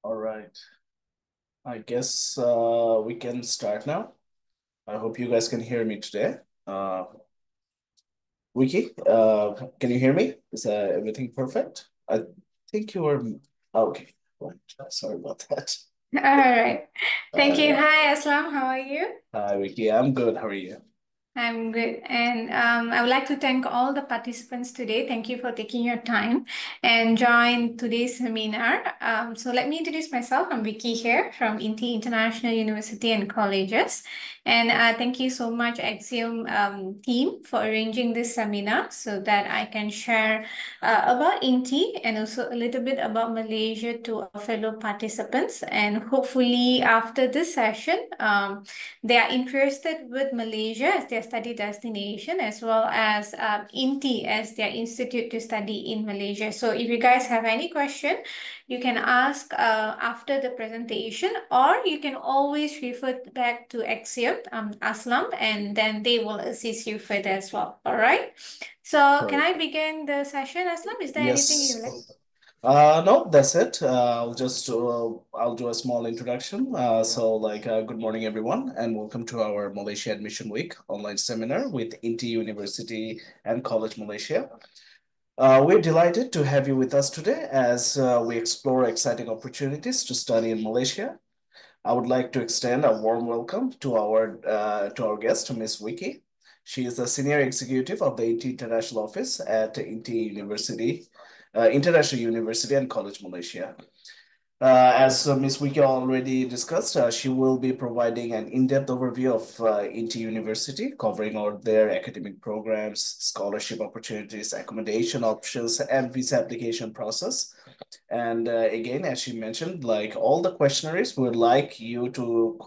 All right. I guess we can start now. I hope you guys can hear me today. Uh, Wiki, can you hear me? Is everything perfect? I think you were okay. Right. Sorry about that. All right. Thank you. Uh, Hi, Aslam. How are you? Hi, Wiki. I'm good. How are you? I'm good. And I would like to thank all the participants today. Thank you for taking your time and join today's seminar. So let me introduce myself. I'm Vicky here from INTI International University and Colleges. And thank you so much, Axiom team, for arranging this seminar so that I can share about INTI and also a little bit about Malaysia to our fellow participants. And hopefully after this session, they are interested with Malaysia as their study destination as well as INTI as their institute to study in Malaysia. So if you guys have any question, you can ask after the presentation, or you can always refer back to Axiom, Aslam, and then they will assist you further as well. All right. So can I Perfect. begin the session, Aslam? Is there anything you Yes. would like? No, that's it. I'll do a small introduction. Good morning, everyone, and welcome to our Malaysia Admission Week online seminar with INTI University and College Malaysia. We're delighted to have you with us today as we explore exciting opportunities to study in Malaysia. I would like to extend a warm welcome to our guest, Miss Wiki. She is the senior executive of the INTI International Office at International University and College Malaysia. As Ms. Wiki already discussed, she will be providing an in-depth overview of INTI University, covering all their academic programs, scholarship opportunities, accommodation options, and visa application process. And again, as she mentioned, like all the questionnaires, we would like you to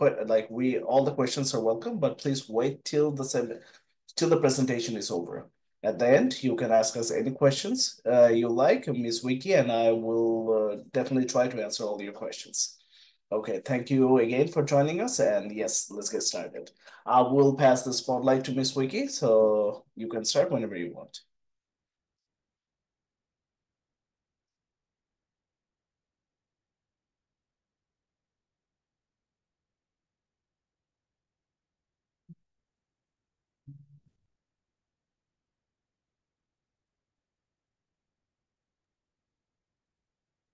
all the questions are welcome, but please wait till the presentation is over. At the end, you can ask us any questions you like, Ms. Wiki, and I will definitely try to answer all your questions. Okay, thank you again for joining us, and yes, let's get started. I will pass the spotlight to Ms. Wiki, so you can start whenever you want.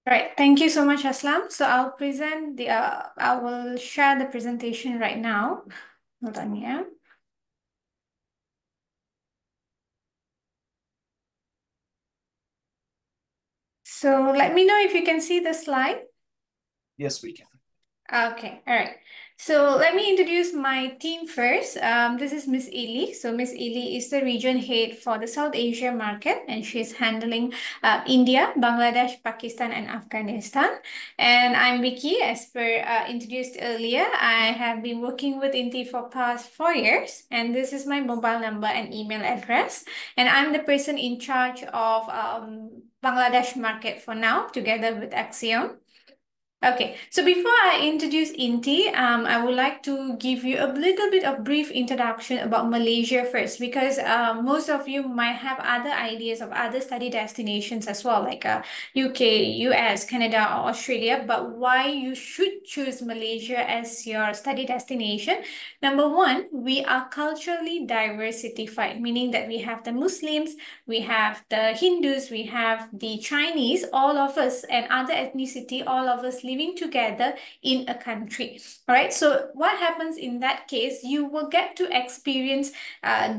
All right, thank you so much, Aslam. So I will share the presentation right now. Hold on, yeah. So let me know if you can see the slide. Yes, we can. Okay, all right. So let me introduce my team first. This is Miss Eli. So Miss Eli is the region head for the South Asia market, and she's handling India, Bangladesh, Pakistan, and Afghanistan. And I'm Vicky, as per introduced earlier. I have been working with INTI for past 4 years, and this is my mobile number and email address. And I'm the person in charge of Bangladesh market for now, together with Axiom. Okay, so before I introduce Inti, I would like to give you a little bit of brief introduction about Malaysia first, because most of you might have other ideas of other study destinations as well, like UK, US, Canada, or Australia. But why you should choose Malaysia as your study destination? Number one, we are culturally diversified, meaning that we have the Muslims, we have the Hindus, we have the Chinese, all of us, and other ethnicity, all of us living together in a country. All right. So what happens in that case? You will get to experience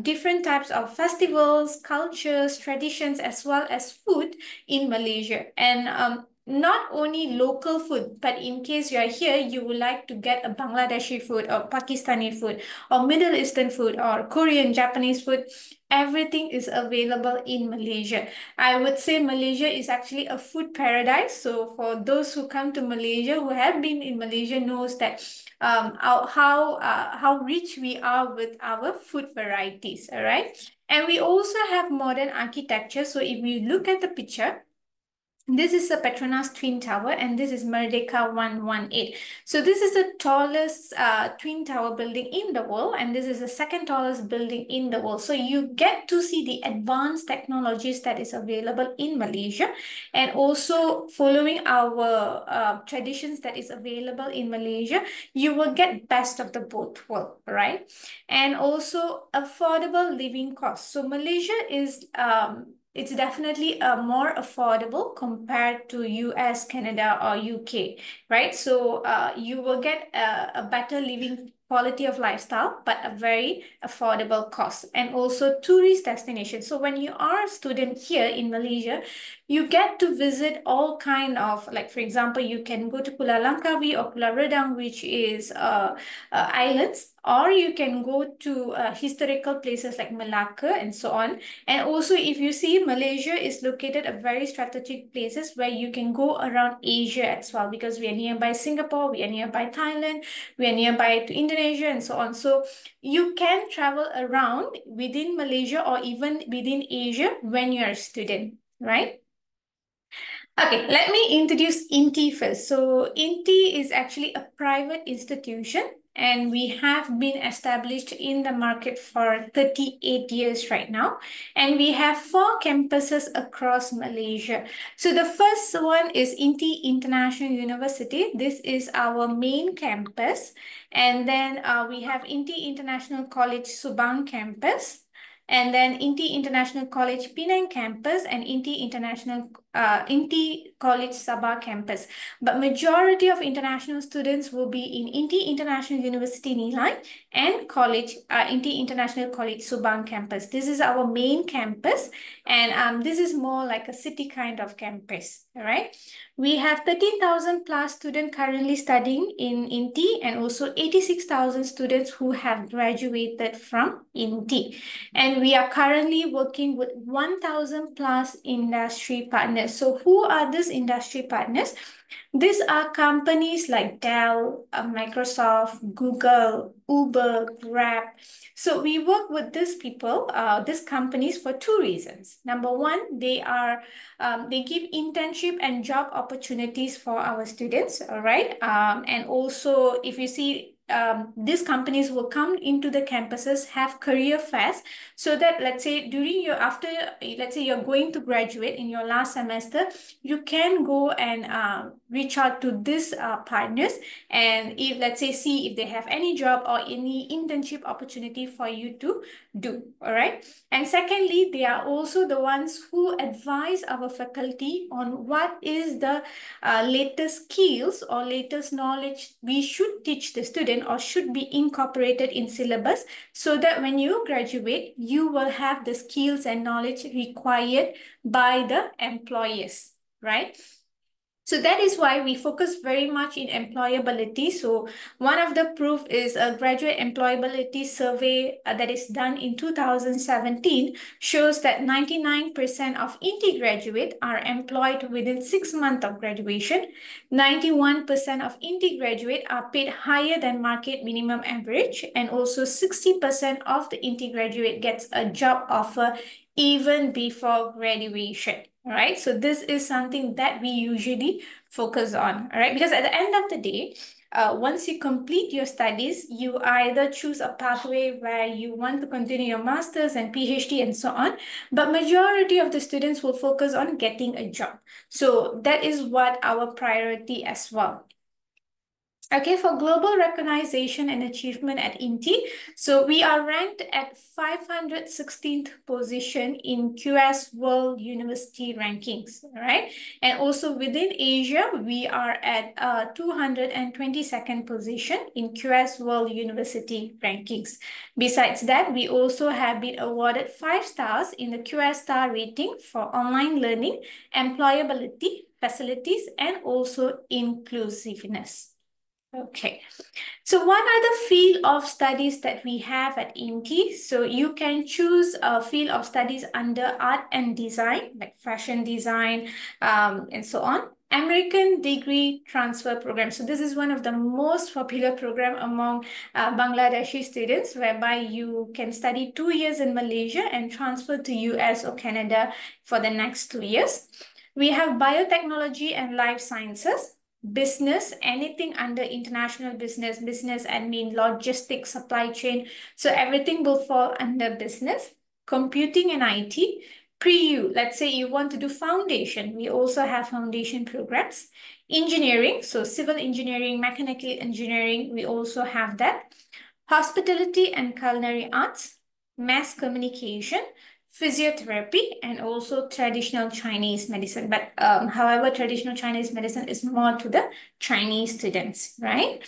different types of festivals, cultures, traditions, as well as food in Malaysia. And not only local food, but in case you are here, you would like to get a Bangladeshi food or Pakistani food or Middle Eastern food or Korean, Japanese food. Everything is available in Malaysia. I would say Malaysia is actually a food paradise. So for those who come to Malaysia, who have been in Malaysia, knows that how rich we are with our food varieties. All right, and we also have modern architecture. So if you look at the picture, This is the Petronas Twin Tower, and this is Merdeka 118. So this is the tallest twin tower building in the world, and this is the second tallest building in the world. So you get to see the advanced technologies that is available in Malaysia, and also following our traditions that is available in Malaysia, you will get best of the both world, right? And also affordable living costs. So Malaysia is it's definitely more affordable compared to US, Canada, or UK, right? So you will get a better living quality of lifestyle, but a very affordable cost, and also tourist destination. So when you are a student here in Malaysia, you get to visit all kind of, like for example, you can go to Pulau Langkawi or Pulau Redang, which is islands, or you can go to historical places like Malacca and so on. And also, if you see, Malaysia is located at very strategic places where you can go around Asia as well, because we are nearby Singapore, we are nearby Thailand, we are nearby to Indonesia and so on. So you can travel around within Malaysia or even within Asia when you're a student, right? Okay, let me introduce INTI first. So INTI is actually a private institution, and we have been established in the market for 38 years right now. And we have 4 campuses across Malaysia. So the first one is INTI International University. This is our main campus. And then we have INTI International College Subang campus. And then INTI International College Penang campus, and INTI College Sabah campus. But majority of international students will be in INTI International University Nilai and INTI International College Subang campus. This is our main campus, and this is more like a city kind of campus. All right. We have 13,000 plus students currently studying in INTI, and also 86,000 students who have graduated from INTI. And we are currently working with 1,000 plus industry partners. So who are these industry partners? These are companies like Dell, Microsoft, Google, Uber, Grab. So we work with these people, these companies, for 2 reasons. Number one, they give internship and job opportunities for our students, all right? And also, if you see, these companies will come into the campuses, have career fairs, so that let's say let's say you're going to graduate in your last semester, you can go and reach out to these partners, and if let's say see if they have any job or any internship opportunity for you to do. All right. And secondly, they are also the ones who advise our faculty on what is the latest skills or latest knowledge we should teach the student or should be incorporated in syllabus, so that when you graduate, you will have the skills and knowledge required by the employers, right? So that is why we focus very much in employability. So one of the proof is a graduate employability survey that is done in 2017 shows that 99% of INTI graduates are employed within 6 months of graduation. 91% of INTI graduates are paid higher than market minimum average, and also 60% of the INTI graduate gets a job offer even before graduation. All right, so this is something that we usually focus on, all right, because at the end of the day, once you complete your studies, you either choose a pathway where you want to continue your master's and PhD and so on, but majority of the students will focus on getting a job. So that is what our priority as well. Okay, for global recognition and achievement at INTI, so we are ranked at 516th position in QS World University Rankings, all right? And also within Asia, we are at 222nd position in QS World University Rankings. Besides that, we also have been awarded 5 stars in the QS Star rating for online learning, employability, facilities, and also inclusiveness. Okay, so what are the field of studies that we have at INTI? So you can choose a field of studies under art and design, like fashion design, and so on. American Degree Transfer Program. So this is one of the most popular program among Bangladeshi students, whereby you can study 2 years in Malaysia and transfer to US or Canada for the next 2 years. We have biotechnology and life sciences, business, anything under international business, business admin, logistics, supply chain. So everything will fall under business, computing and IT. Pre-U, let's say you want to do foundation. We also have foundation programs. Engineering, so civil engineering, mechanical engineering, we also have that. Hospitality and culinary arts, mass communication, physiotherapy, and also traditional Chinese medicine. But however, traditional Chinese medicine is more to the Chinese students, right?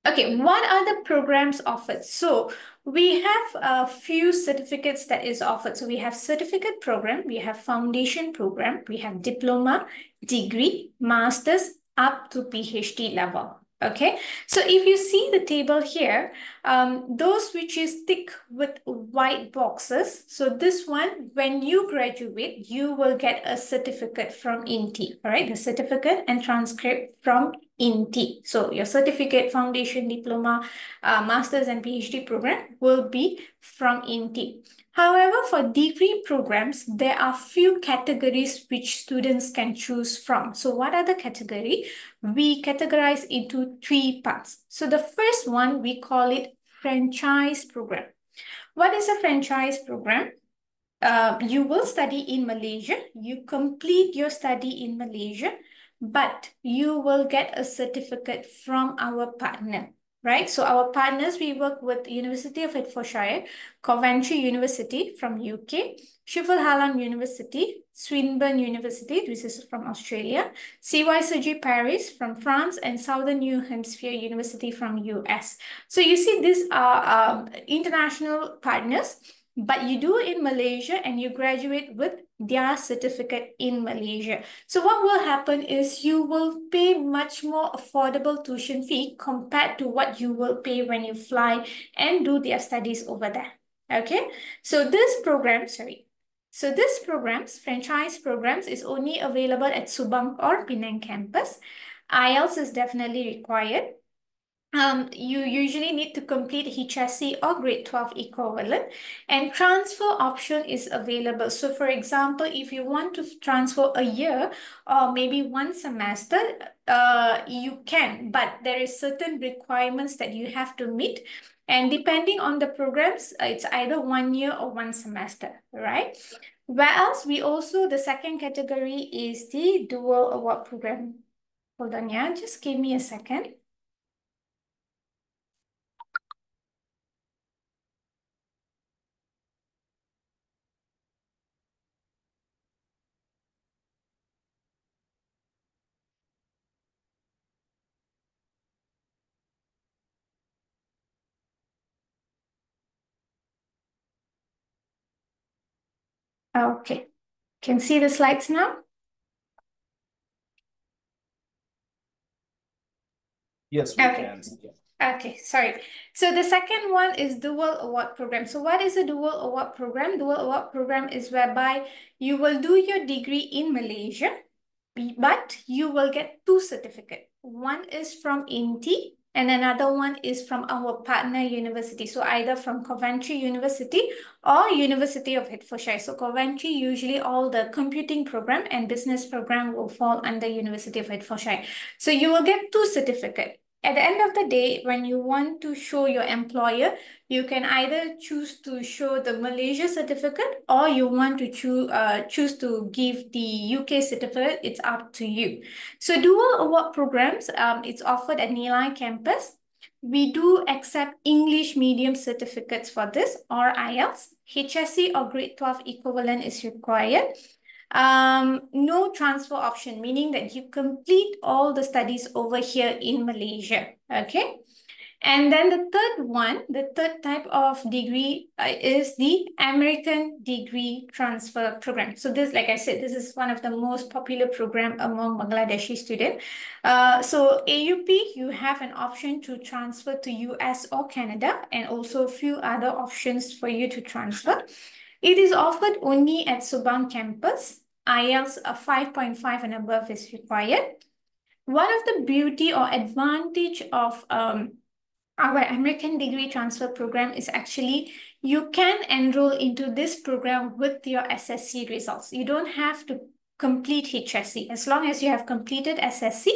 Okay, what are the programs offered? So we have a few certificates that is offered. So we have certificate program, we have foundation program, we have diploma, degree, master's, up to PhD level. Okay, so if you see the table here, those which is thick with white boxes, so this one, when you graduate, you will get a certificate from INTI, all right, the certificate and transcript from INTI. So your certificate, foundation, diploma, master's and PhD program will be from INTI. However, for degree programs, there are few categories which students can choose from. So what are the category? We categorize into 3 parts. So the first one, we call it franchise program. What is a franchise program? You will study in Malaysia, you complete your study in Malaysia, but you will get a certificate from our partner, right? So our partners, we work with University of Hertfordshire, Coventry University from UK, Sheffield Hallam University, Swinburne University, this is from Australia, CYSG Paris from France, and Southern New Hampshire University from US. So you see, these are international partners, but you do in Malaysia and you graduate with their certificate in Malaysia. So what will happen is you will pay much more affordable tuition fee compared to what you will pay when you fly and do their studies over there. Okay, so this program, franchise programs, is only available at Subang or Penang campus. IELTS is definitely required. You usually need to complete HSC or grade 12 equivalent, and transfer option is available. So for example, if you want to transfer a year or maybe one semester, you can, but there is certain requirements that you have to meet. And depending on the programs, it's either 1 year or 1 semester, right? Whereas we also, the second category is the dual award program. Hold on, yeah, just give me a second. Okay, can see the slides now? Yes, we Okay. can. Okay, sorry. So the second one is dual award program. So what is a dual award program? Dual award program is whereby you will do your degree in Malaysia, but you will get 2 certificates. One is from INTI and another one is from our partner university. So either from Coventry University or University of Hertfordshire. So Coventry, usually all the computing program and business program will fall under University of Hertfordshire. So you will get 2 certificates. At the end of the day, when you want to show your employer, you can either choose to show the Malaysia certificate or you want to choose to give the UK certificate. It's up to you. So dual award programs, it's offered at Nilai campus. We do accept English medium certificates for this or IELTS. HSC or grade 12 equivalent is required. No transfer option, meaning that you complete all the studies over here in Malaysia. Okay. And then the third type of degree is the American Degree Transfer Program. So this, like I said, this is one of the most popular program among Bangladeshi students. So AUP, you have an option to transfer to US or Canada, and also a few other options for you to transfer. It is offered only at Subang campus. IELTS 5.5 and above is required. One of the beauty or advantage of our American Degree Transfer Program is actually you can enroll into this program with your SSC results. You don't have to complete HSC. As long as you have completed SSC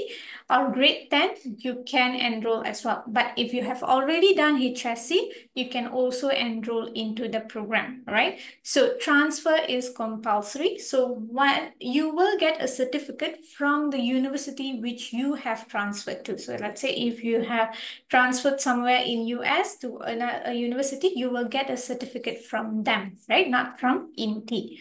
or grade 10, you can enroll as well. But if you have already done HSC, you can also enroll into the program, right? So transfer is compulsory. So when you will get a certificate from the university which you have transferred to. So let's say if you have transferred somewhere in US to a university, you will get a certificate from them, right? Not from INTI.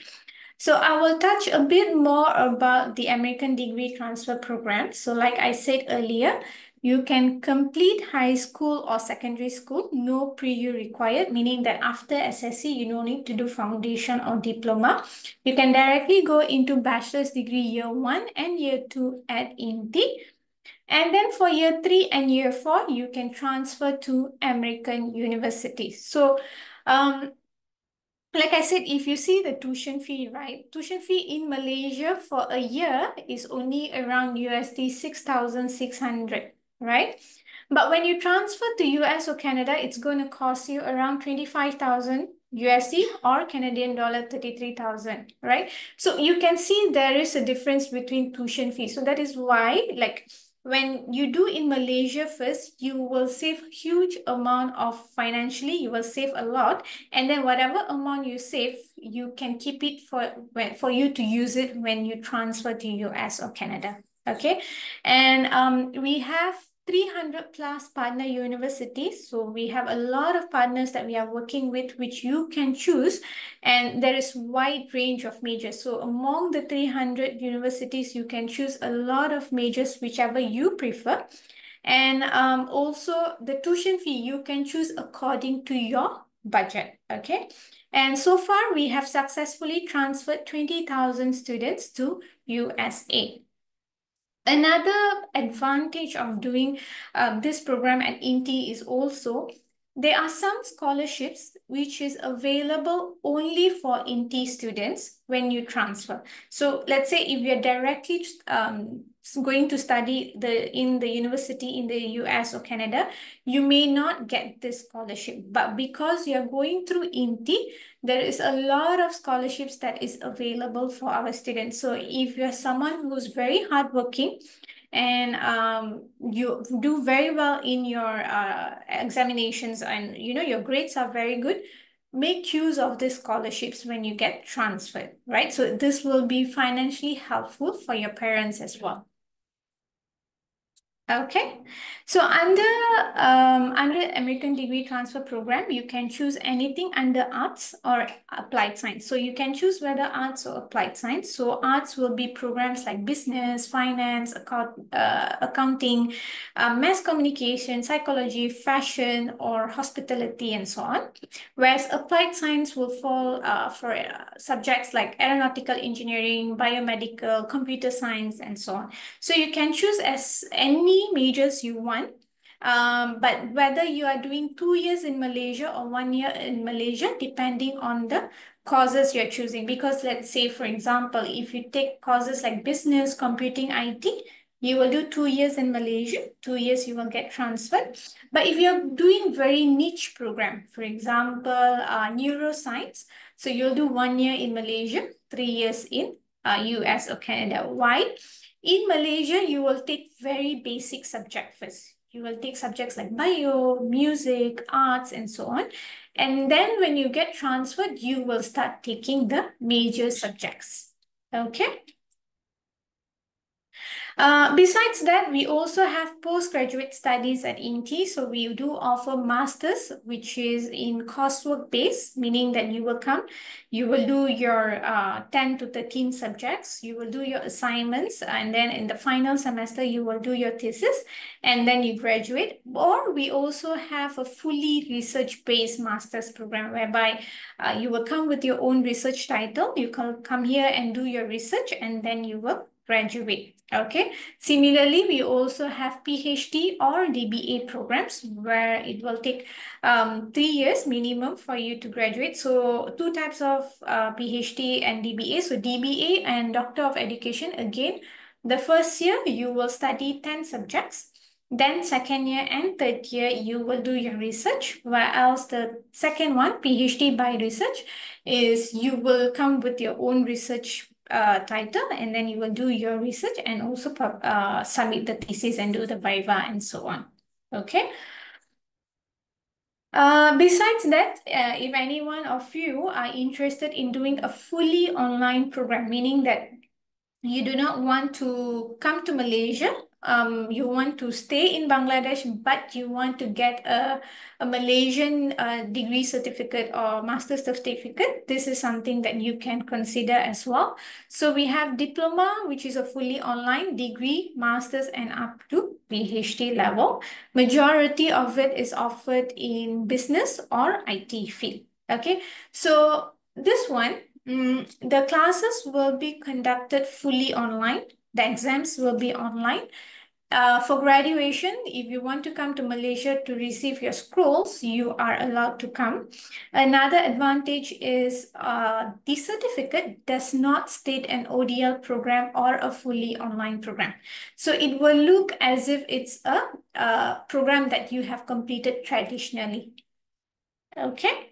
So I will touch a bit more about the American Degree Transfer Program. So like I said earlier, you can complete high school or secondary school, no pre-U required, meaning that after SSC, you don't need to do foundation or diploma. You can directly go into bachelor's degree year 1 and year 2 at INTI. And then for year 3 and year 4, you can transfer to American University. So like I said, if you see the tuition fee, right? Tuition fee in Malaysia for a year is only around USD 6,600, right? But when you transfer to US or Canada, it's going to cost you around 25,000 USD or Canadian dollar 33,000, right? So you can see there is a difference between tuition fee. So that is why, like, when you do in Malaysia first, you will save huge amount of financially, you will save a lot. And then whatever amount you save, you can keep it for you to use it when you transfer to US or Canada. Okay. And we have 300 plus partner universities. So we have a lot of partners that we are working with, which you can choose. And there is wide range of majors. So among the 300 universities, you can choose a lot of majors, whichever you prefer. And also the tuition fee, you can choose according to your budget, okay? And so far, we have successfully transferred 20,000 students to USA. Another advantage of doing this program at INTI is also there are some scholarships which is available only for INTI students when you transfer. So let's say if you're directly going to study in the university in the US or Canada, you may not get this scholarship. But because you're going through INTI, there is a lot of scholarships that is available for our students. So if you're someone who's very hardworking and you do very well in your examinations and your grades are very good, make use of these scholarships when you get transferred, right? So this will be financially helpful for your parents as well. Okay, so under American Degree Transfer Program, you can choose anything under arts or applied science. So you can choose whether arts or applied science. So arts will be programs like business, finance, accounting, mass communication, psychology, fashion, or hospitality, and so on. Whereas applied science will fall for subjects like aeronautical engineering, biomedical, computer science, and so on. So you can choose as any majors you want, but whether you are doing 2 years in Malaysia or 1 year in Malaysia, depending on the courses you're choosing. Because let's say, for example, if you take courses like business, computing, IT, you will do 2 years in Malaysia, 2 years you will get transferred. But if you're doing very niche program, for example, neuroscience, so you'll do 1 year in Malaysia, 3 years in US or Canada. Why? In Malaysia, you will take very basic subject first. You will take subjects like bio, music, arts, and so on. And then when you get transferred, you will start taking the major subjects. Okay. Besides that, we also have postgraduate studies at INTI. So we do offer masters, which is in coursework based, meaning that you will come, you will do your 10 to 13 subjects, you will do your assignments, and then in the final semester, you will do your thesis, and then you graduate. Or we also have a fully research-based master's program, whereby you will come with your own research title, you can come here and do your research, and then you will graduate. Okay. Similarly, we also have PhD or DBA programs where it will take 3 years minimum for you to graduate. So two types of PhD and DBA. So DBA and Doctor of Education, again, the first year you will study 10 subjects. Then second year and third year, you will do your research, whereas the second one, PhD by research, is you will come with your own research title, and then you will do your research and also submit the thesis and do the viva and so on. Okay. Besides that, if any one of you are interested in doing a fully online program, meaning that you do not want to come to Malaysia, you want to stay in Bangladesh, but you want to get a Malaysian degree certificate or master's certificate, this is something that you can consider as well. So we have diploma, which is a fully online degree, master's, and up to PhD level. Majority of it is offered in business or IT field. Okay, so this one, the classes will be conducted fully online. The exams will be online. For graduation, if you want to come to Malaysia to receive your scrolls, you are allowed to come. Another advantage is the certificate does not state an ODL program or a fully online program. So it will look as if it's a program that you have completed traditionally. Okay.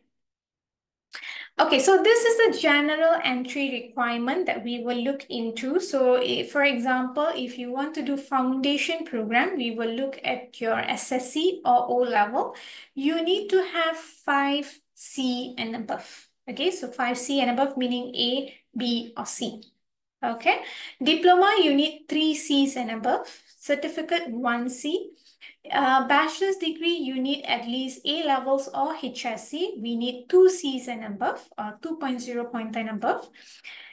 Okay, so this is the general entry requirement that we will look into. So if, for example, if you want to do foundation program, we will look at your SSC or O level. You need to have 5C and above. Okay, so 5C and above meaning A, B, or C. Okay, diploma, you need 3 Cs and above. Certificate, 1 C. Bachelor's degree, you need at least A levels or HSC. We need 2 Cs and above, or 2.0 point and above.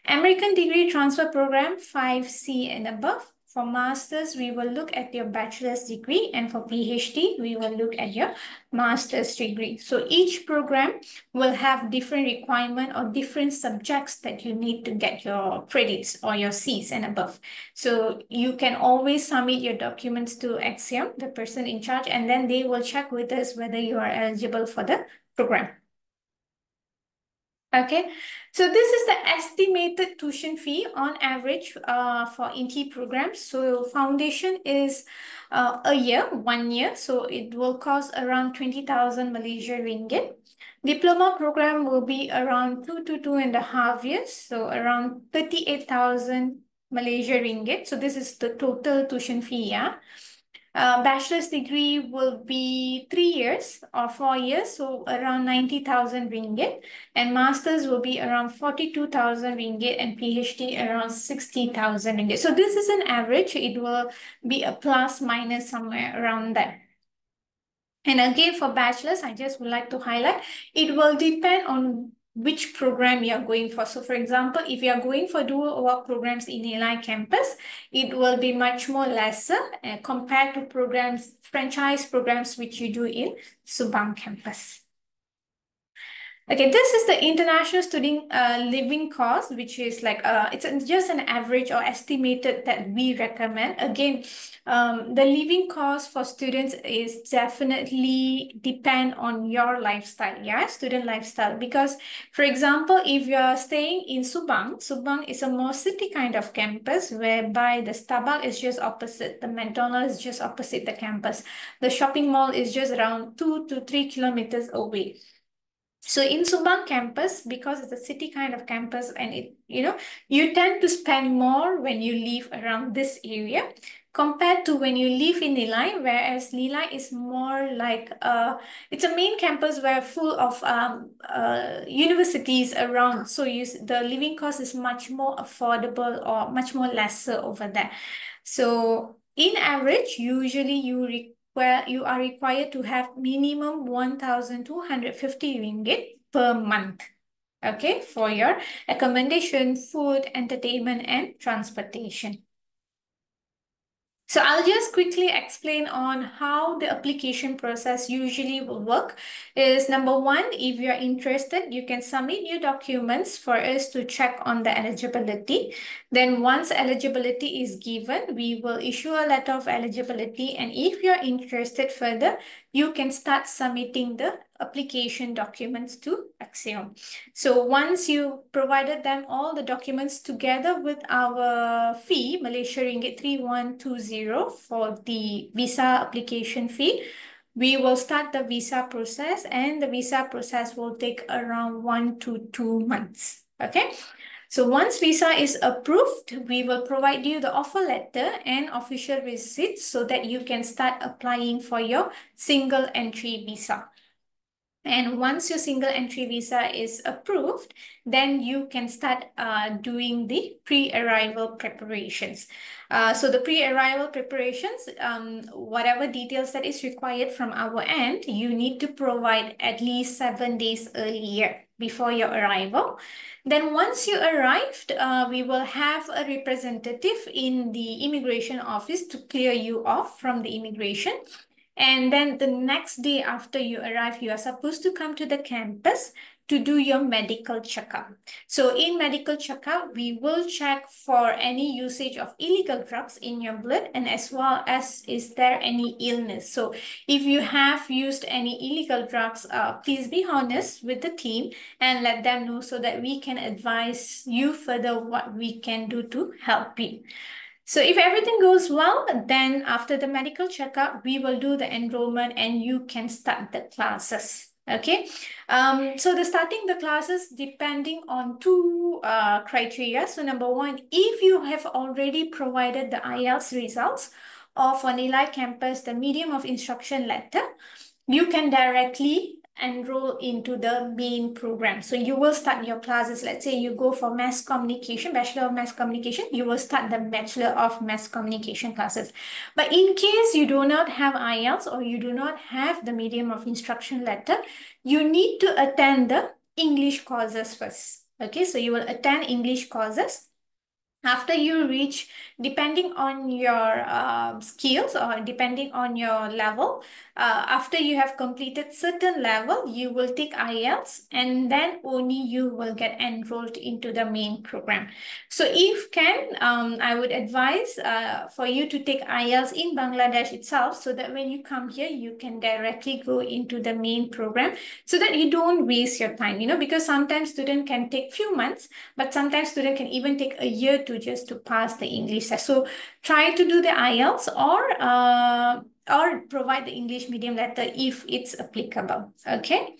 American degree transfer program, 5C and above. For master's, we will look at your bachelor's degree, and for PhD, we will look at your master's degree. So each program will have different requirement or different subjects that you need to get your credits or your Cs and above. So you can always submit your documents to Axiom, the person in charge, and then they will check with us whether you are eligible for the program. Okay, so this is the estimated tuition fee on average for INTI programs. So foundation is a year, 1 year. So it will cost around 20,000 Malaysia ringgit. Diploma program will be around 2 to 2.5 years. So around 38,000 Malaysia ringgit. So this is the total tuition fee, yeah. Bachelor's degree will be 3 years or 4 years, so around 90,000 ringgit. And master's will be around 42,000 ringgit and PhD around 60,000 ringgit. So this is an average. It will be a plus minus somewhere around that. And again, for bachelor's, I just would like to highlight, it will depend on which program you are going for. So for example, if you are going for dual work programs in INTI campus, it will be much more lesser compared to programs, franchise programs, which you do in Subang campus. Okay, this is the international student living cost, which is like, it's just an average or estimated that we recommend. Again, the living cost for students is definitely depend on your lifestyle, yeah, student lifestyle. Because, for example, if you're staying in Subang, Subang is a more city kind of campus whereby the Starbucks is just opposite, the McDonald's is just opposite the campus. The shopping mall is just around 2 to 3 kilometers away. So in Subang campus, because it's a city kind of campus and you tend to spend more when you live around this area compared to when you live in Nilai, whereas Nilai is more like, it's a main campus where full of universities around. So the living cost is much more affordable or much more lesser over there. So in average, usually you are required to have minimum 1,250 ringgit per month, okay, for your accommodation, food, entertainment, and transportation. So I'll just quickly explain on how the application process usually will work. Is number one, if you're interested, you can submit your documents for us to check on the eligibility. Then once eligibility is given, we will issue a letter of eligibility. And if you're interested further, you can start submitting the application documents to Axiom. So once you provided them all the documents together with our fee, Malaysia ringgit 3120 for the visa application fee, we will start the visa process, and the visa process will take around 1 to 2 months. Okay. So once visa is approved, we will provide you the offer letter and official receipts so that you can start applying for your single entry visa. And once your single entry visa is approved, then you can start doing the pre-arrival preparations. So the pre-arrival preparations, whatever details that is required from our end, you need to provide at least 7 days earlier before your arrival. Then once you arrived, we will have a representative in the immigration office to clear you off from the immigration. And then the next day after you arrive, you are supposed to come to the campus to do your medical checkup. So in medical checkup, we will check for any usage of illegal drugs in your blood, and as well as is there any illness. So if you have used any illegal drugs, please be honest with the team and let them know so that we can advise you further what we can do to help you. So if everything goes well, then after the medical checkup, we will do the enrollment and you can start the classes. Okay. So the starting the classes depending on two criteria. So number one, if you have already provided the IELTS results or for Nilai campus, the medium of instruction letter, you can directly enroll into the main program. So you will start your classes. Let's say you go for mass communication, Bachelor of Mass Communication, you will start the Bachelor of Mass Communication classes. But in case you do not have IELTS or you do not have the medium of instruction letter, you need to attend the English courses first. Okay, so you will attend English courses. After you reach, depending on your skills or depending on your level, after you have completed certain level, you will take IELTS and then only you will get enrolled into the main program. So if can, I would advise for you to take IELTS in Bangladesh itself so that when you come here, you can directly go into the main program so that you don't waste your time, because sometimes student can take few months, but sometimes student can even take a year to pass the English test. So try to do the IELTS or provide the English medium letter if it's applicable. Okay.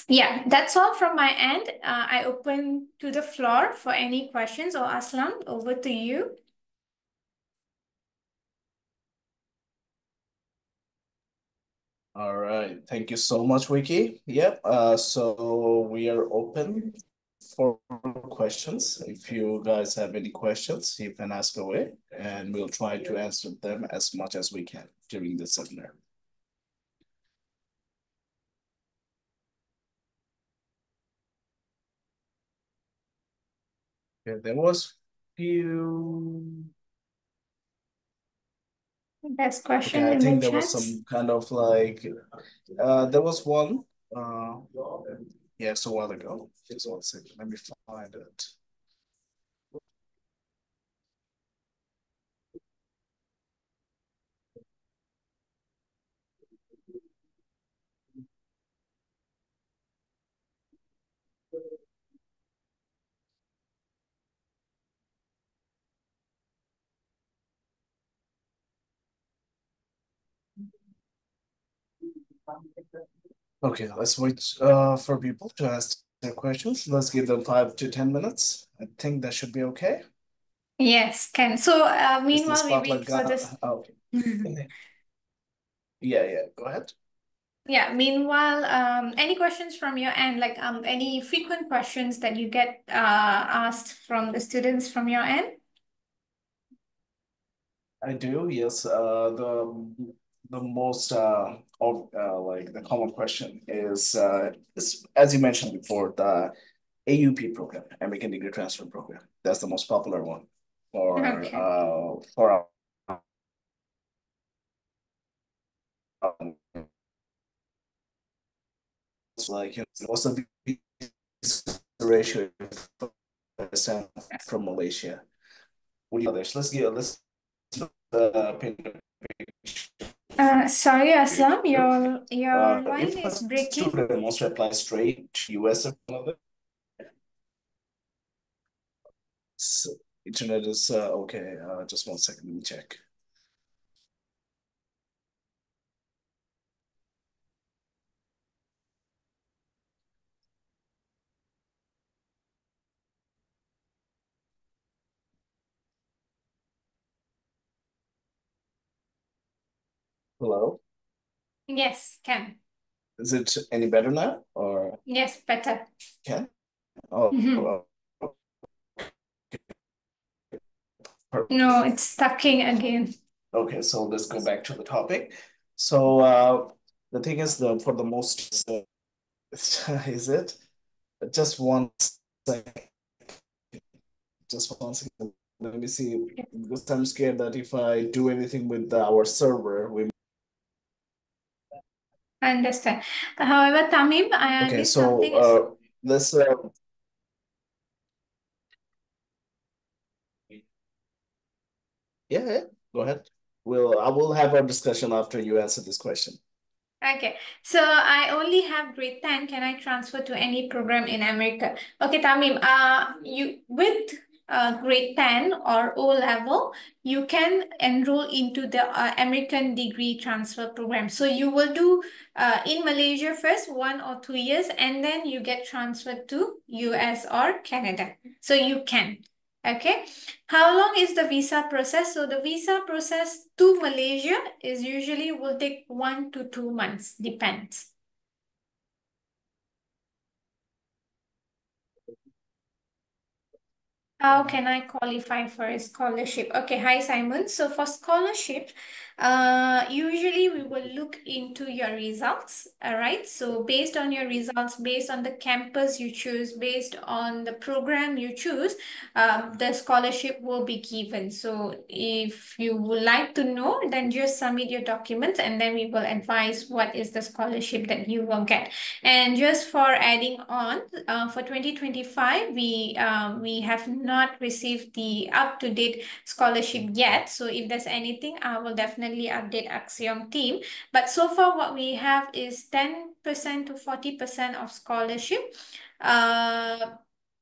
Yeah, that's all from my end. I open to the floor for any questions, or Aslam, over to you. All right. Thank you so much, Vicky. Yep. So we are open for questions. If you guys have any questions, you can ask away, and we'll try to answer them as much as we can during the seminar. Yeah, there was few. Best question Okay, I in the think there was chat. some kind of like, there was one, uh, yes, a while ago. Just one second, let me find it. Okay, let's wait for people to ask their questions. Let's give them 5 to 10 minutes. I think that should be okay. Yes, can. So Is the meanwhile, we spotlight wait for gone? this. Okay. Yeah, yeah, go ahead. Yeah, meanwhile, any questions from your end, like any frequent questions that you get asked from the students from your end? I do, yes. The most of like the common question is as you mentioned before, the AUP program, American Degree Transfer Program. That's the most popular one Okay. for um, it's like what's the visa ratio from Malaysia? Would you others? Let's paint a Sorry, picture. Aslam, your line If a is breaking. student wants to apply straight to US or Canada, so internet is okay. Just one second, let me check. Hello. Yes, can. Is it any better now or Yes, better. can? Oh, Mhm. oh, perfect. No, it's stucking again. Okay, so let's go back to the topic. So the thing is, the for the most is it just one second, just one second. Let me see because I'm scared that if I do anything with our server, we. I understand. However, Tamim, Okay, this so something is let's yeah, yeah, go ahead. I will have our discussion after you answer this question. okay. So I only have grade 10. Can I transfer to any program in America? Okay, Tamim, you with grade 10 or O level, you can enroll into the American degree transfer program. So you will do in Malaysia first 1 or 2 years, and then you get transferred to US or Canada. So you can. Okay. How long is the visa process? So the visa process to Malaysia is usually will take 1 to 2 months, depends. How can I qualify for a scholarship? Okay, hi Simon. So for scholarship, usually we will look into your results. All right. So based on your results, based on the campus you choose, based on the program you choose, the scholarship will be given. So if you would like to know, then just submit your documents and then we will advise what is the scholarship that you will get. And just for adding on, for 2025, we have not received the up-to-date scholarship yet. So if there's anything, I will definitely update Axiom team. But so far, what we have is 10% to 40% of scholarship. Uh,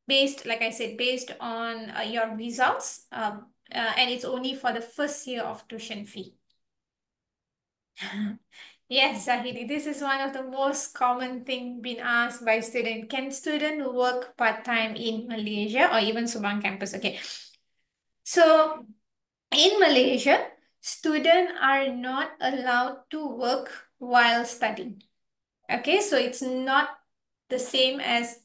Based, like I said, based on your results. And it's only for the first year of tuition fee. Yes, Zahidi, this is one of the most common thing being asked by student. Can student work part-time in Malaysia or even Subang campus? Okay. So in Malaysia, students are not allowed to work while studying. Okay, so it's not the same as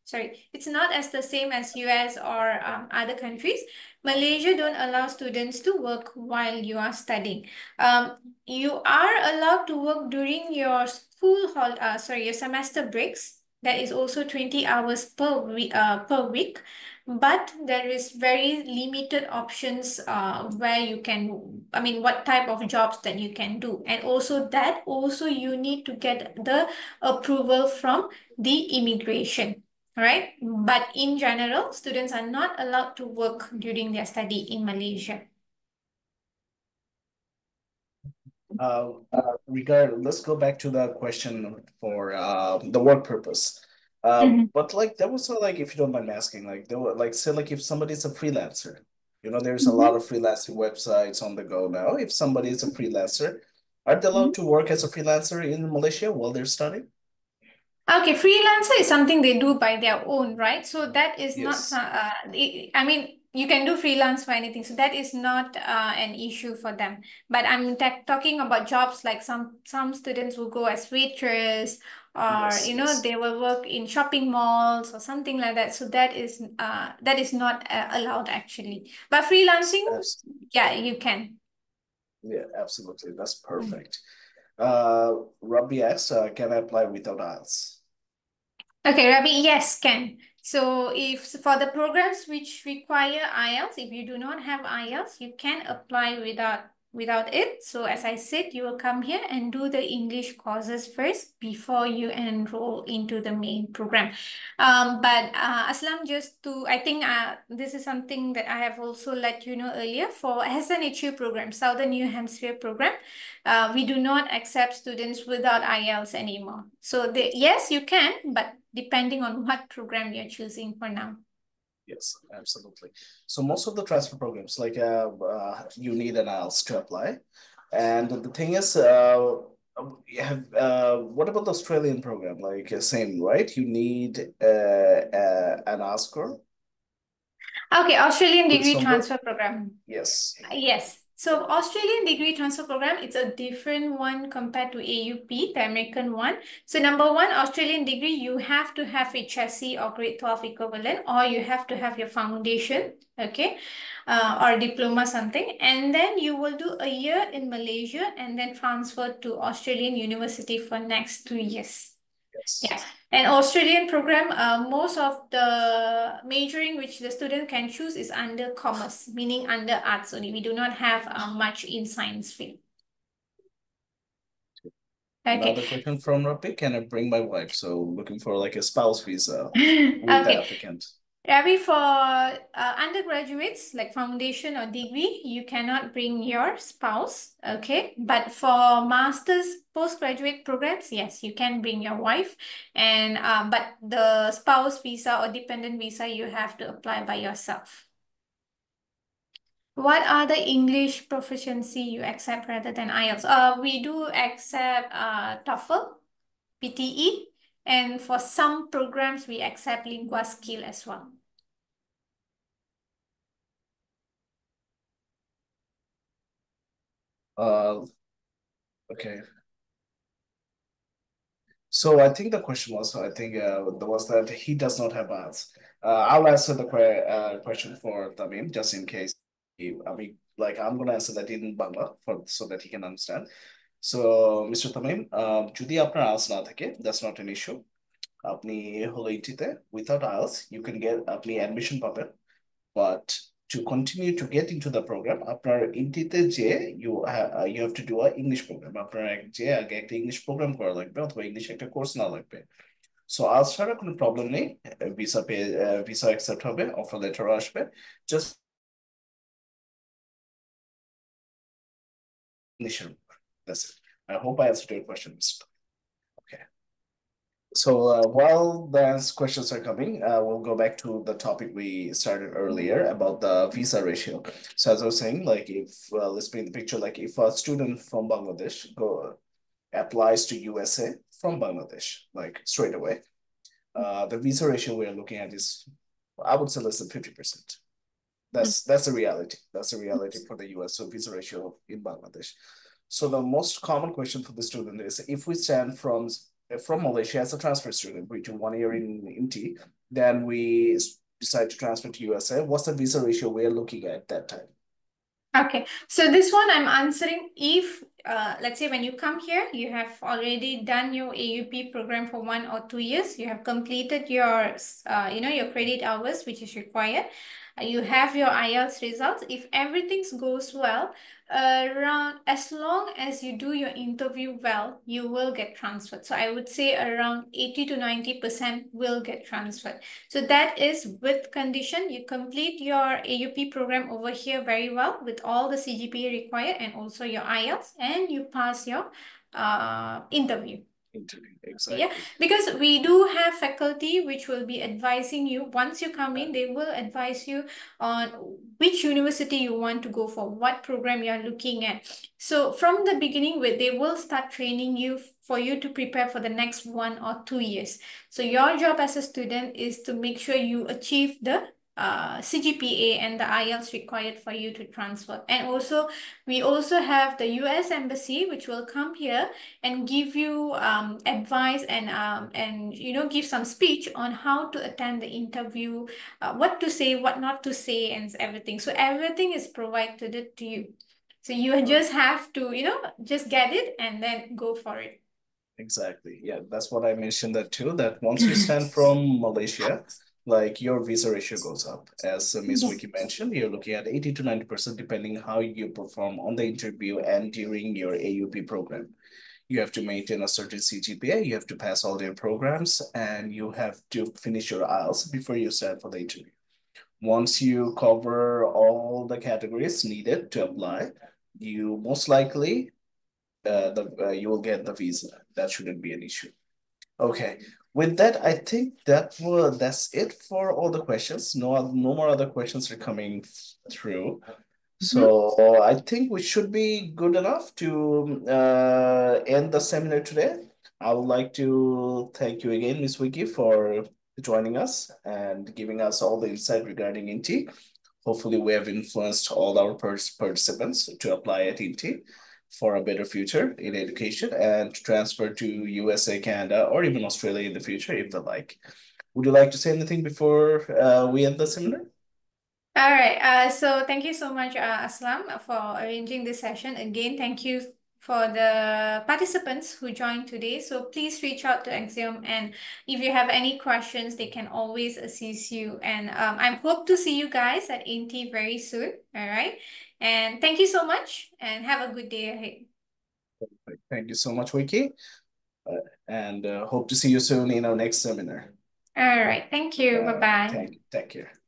sorry, it's not as the same as US or other countries. Malaysia don't allow students to work while you are studying. Um, you are allowed to work during your your semester breaks. That is also 20 hours per week. But there is very limited options where you can, I mean, what type of jobs that you can do. And also that also you need to get the approval from the immigration. Right? But in general, students are not allowed to work during their study in Malaysia. Uh, let's go back to the question for the work purpose. Mhm. But like there was like, if you don't mind me asking, like there were like say like if somebody's a freelancer, there's a lot Mhm. of freelancing websites on the go now. If somebody is a freelancer, are they Mhm. allowed to work as a freelancer in Malaysia while they're studying? Okay, freelancer is something they do by their own, right? So that is not, Yes. I mean, you can do freelance for anything. So that is not an issue for them. But I'm talking about jobs like some students will go as waitress or, Yes, yes. they will work in shopping malls or something like that. So that is not allowed actually. But Yes, freelancing, absolutely. yeah, you can. Yeah, absolutely. That's Mm. perfect. Rabbi asks, can I apply without IELTS? Okay, Rabi, yes, can. So if for the programs which require IELTS, if you do not have IELTS, you can apply without it. So as I said, you will come here and do the English courses first before you enroll into the main program. But Aslam, I think this is something that I have also let you know earlier for SNHU program, Southern New Hampshire program. We do not accept students without IELTS anymore. So yes, you can, but depending on what program you're choosing for now. Yes, absolutely. So most of the transfer programs, like you need an IELTS to apply. And the thing is, you have what about the Australian program? Like same, right? You need an IELTS score Okay, Australian with degree some work. transfer program. Yes. Yes. So Australian degree transfer program, it's a different one compared to AUP, the American one. So number one, Australian degree, you have to have HSC or grade 12 equivalent, or you have to have your foundation, okay, or diploma something. And then you will do a year in Malaysia and then transfer to Australian University for next 2 years. Yes. Yeah. And Australian program, most of the majoring which the student can choose is under commerce, meaning under arts only. We do not have much in science field. Okay. Another question from Rapi, can I bring my wife? So looking for like a spouse visa with the Okay. applicant. Ravi, for undergraduates like foundation or degree, you cannot bring your spouse, okay? But for master's postgraduate programs, yes, you can bring your wife. And but the spouse visa or dependent visa, you have to apply by yourself. What are the English proficiency you accept rather than IELTS? We do accept TOEFL, PTE, and for some programs, we accept Lingua Skill as well. Okay. So I think the question was, I think was that he does not have IELTS. I'll answer the question for Tamim just in case. Like I'm gonna answer that in Bangla for so that he can understand. So Mr. Tamim, যদি আপনার IELTS না থাকে, that's not an issue. আপনি হলো ইন্টিতে without IELTS, you can get আপনি admission পাবেন. But to continue to get into the program, আপনার ইন্টিতে যে you have to do a English program. আপনার যে আগে একটা ইংলিশ প্রোগ্রাম করা লাগবে অথবা ইংলিশ একটা কোর্স না লাগবে। সো আজ ছাড়া কোনো প্রবলেম নেই, ভিসা অ্যাকসেপ্ট হবে, অফার লেটারও আসবে, জাস্ট ইংলিশের উপর। That's it. I hope I answered your question, Mr. Okay. So while the questions are coming, we'll go back to the topic we started earlier about the visa ratio. So as I was saying, like if let's paint the picture, like if a student from Bangladesh applies to USA from Bangladesh, like straight away, the visa ratio we are looking at is, I would say, less than 50%. That's the reality. That's the reality for the US so visa ratio in Bangladesh. So the most common question for the student is if we stand from Malaysia as a transfer student, we do 1 year in INTI, then we decide to transfer to USA. What's the visa ratio we're looking at that time? Okay, so this one I'm answering if, let's say when you come here, you have already done your AUP program for 1 or 2 years, you have completed your, your credit hours, which is required. You have your IELTS results. If everything goes well, around as long as you do your interview well, you will get transferred. So I would say around 80 to 90% will get transferred. So that is with condition you complete your AUP program over here very well with all the CGPA required and also your IELTS, and you pass your interview. Exactly. Yeah, because we do have faculty which will be advising you. Once you come in, they will advise you on which university you want to go for, what program you are looking at. So from the beginning, they will start training you for you to prepare for the next 1 or 2 years. So your job as a student is to make sure you achieve the CGPA and the IELTS required for you to transfer. And also, we also have the US Embassy, which will come here and give you advice and give some speech on how to attend the interview, what to say, what not to say, and everything. So everything is provided to you. So you just have to just get it and then go for it. Exactly. Yeah, that's what I mentioned that too, that once you stand from Malaysia, like your visa ratio goes up. As Ms. Wiki mentioned, you're looking at 80 to 90% depending how you perform on the interview and during your AUP program. You have to maintain a certain CGPA, you have to pass all their programs, and you have to finish your IELTS before you stand for the interview. Once you cover all the categories needed to apply, you most likely you will get the visa. That shouldn't be an issue. Okay. With that, I think that's it for all the questions. No more other questions are coming through. So I think we should be good enough to end the seminar today. I would like to thank you again, Ms. Wiki, for joining us and giving us all the insight regarding INTI. hopefully we have influenced all our participants to apply at INTI for a better future in education and to transfer to USA, Canada, or even Australia in the future if they like. Would you like to say anything before we end the seminar? All right. So thank you so much, Aslam, for arranging this session. Again, thank you for the participants who joined today. So please reach out to Axiom, and if you have any questions, they can always assist you. And I hope to see you guys at INTI very soon. All right. And thank you so much, and have a good day ahead. Thank you so much, Wiki, and hope to see you soon in our next seminar. All right. Thank you. Bye bye. Thank you. Take care.